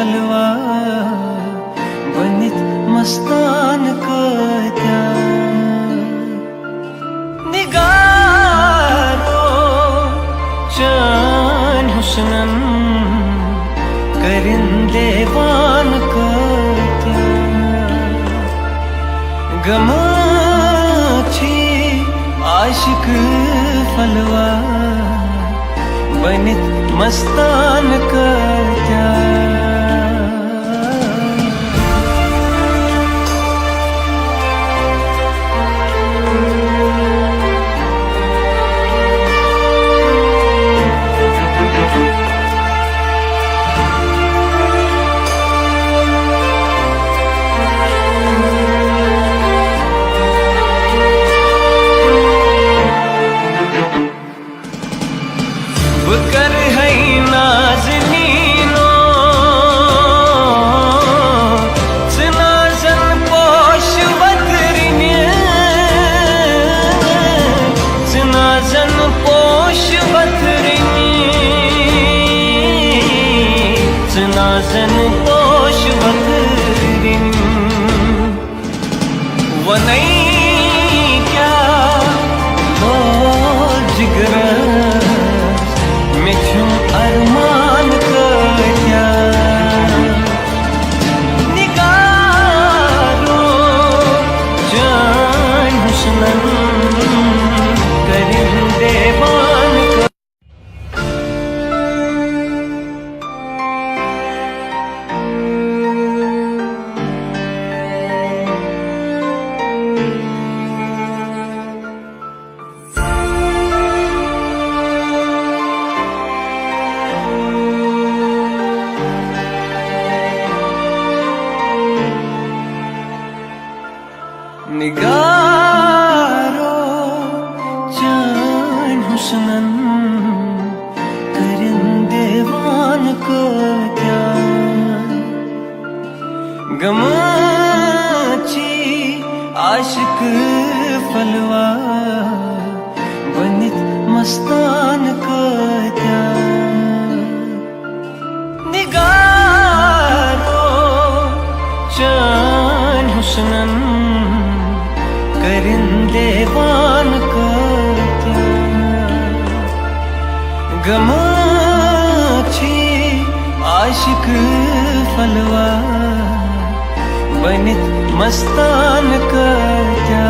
फलवा बनित मस्तान कत्या निगारो चान हुस्नन करिंदेवान कत्या गमाची आशिक फलवा बनित मस्तान कत्या कर है नाज़नीनो नाज़न पोश बदरिने नाज़न पोश बदरिने नाज़न पोश बदरिने वनई क्या हो जिगर अरमान कत्या निगारो जान हुस्नन करिंदेवान निगारो जान हुस्नन करिंदेवान कत्या गमाची आशिक फलवा बनित मस्तान कत्या निगारो जान हुस्नन करिंदेवान कत्या गमाची आशिक फलवा बनित मस्तान कत्या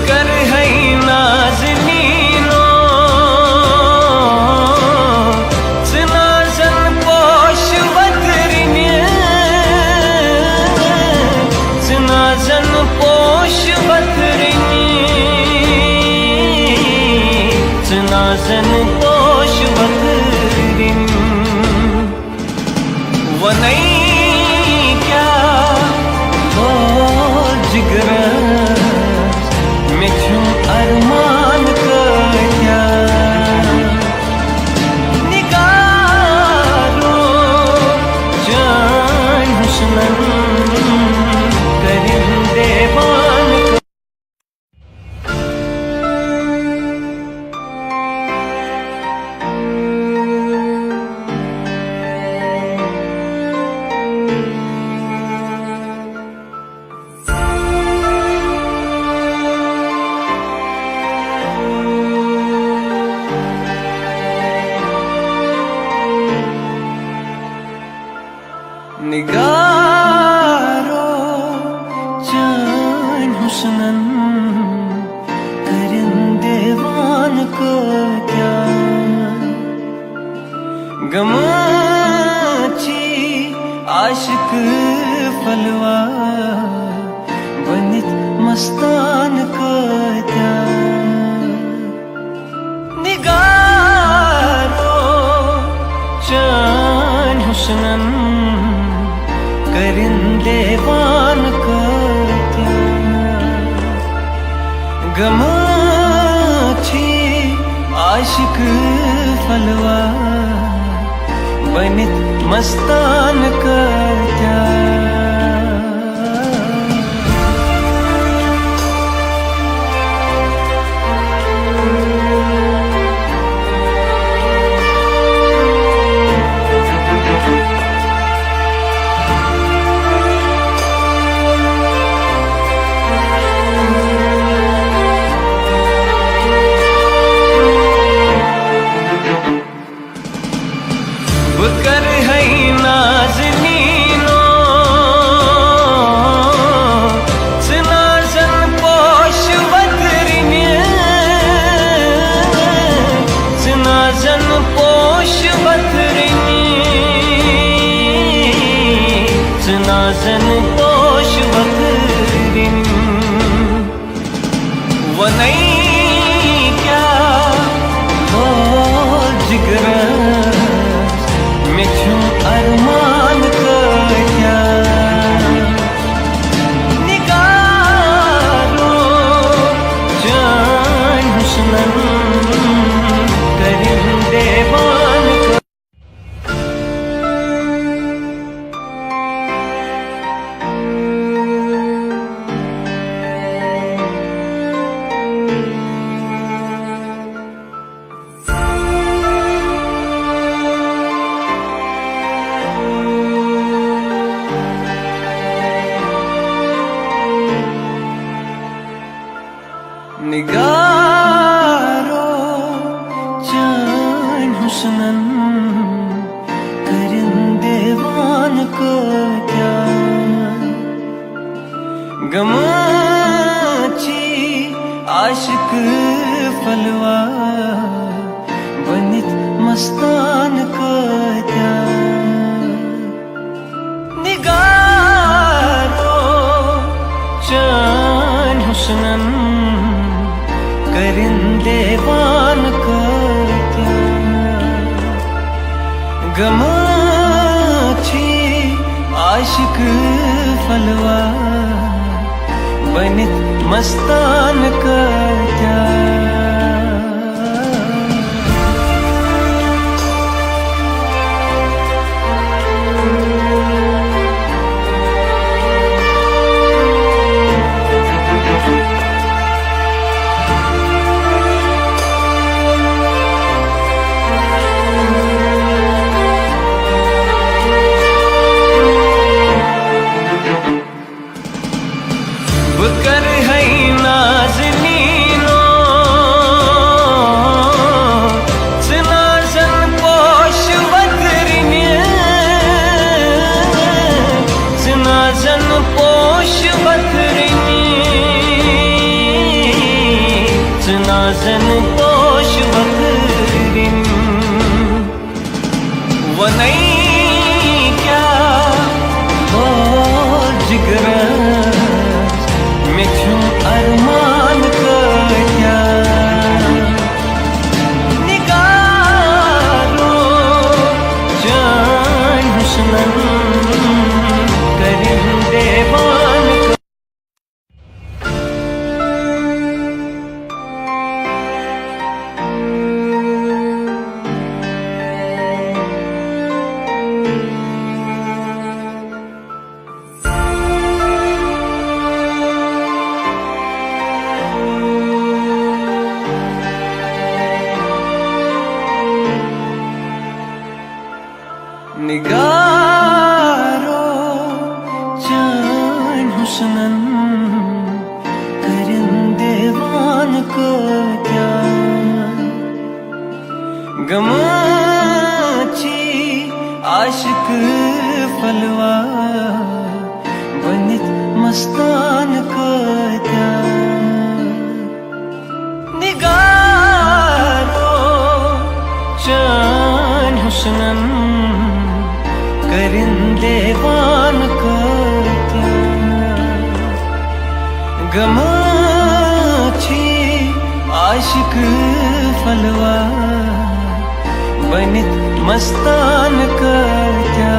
कर है नाज़नीनो नाज़न पोश बदरिने नाज़न पोश बदरिने नाज़न पोश बदरिने वनई क्या हो जिगर अरमान कत्या निगारो जान हुस्नन करिंदेवान निगारो जान हुस्नन करिंदेवान कत्या गमाची आशिक फलवा बनित मस्तान कत्या निगारो जान हुस्नन करिंदेवान कत्या गमाची आशिक फलवा बनित मस्तान करत्या कर है नाज़नीनो सनाज़न पोश बदरिने सनाज़न पोश बदरिने सनाज़न पोश बदरिने वनई क्या हो जिगर अरमान क्या निगारो जान हुस्नन करिंदे बान निगारो जान हुस्नन करिंदे बान को क्या गमाची आशिक फलवा बनित मस्तान को क्या निगारो जान हुस्नन करिंदे बान को क्या गमाची आशिक फलवा बनित मस्तान को क्या कर है नाज़नीनो सनाज़न पोश बदरिने सनाज़न पोश बदरिने सनाज़न पोश बदरिने वनई क्या हो जिगर अरमान क्या निगारो जान हुस्नन करिंदे बान निगारो जान हुस्नन करिंदे बान को क्या गमाची आशिक फलवा बनित मस्तान को क्या निगारो जान हुस्नन करिंदे बान को क्या गमाची आशिक फलवा बनित मस्तान को क्या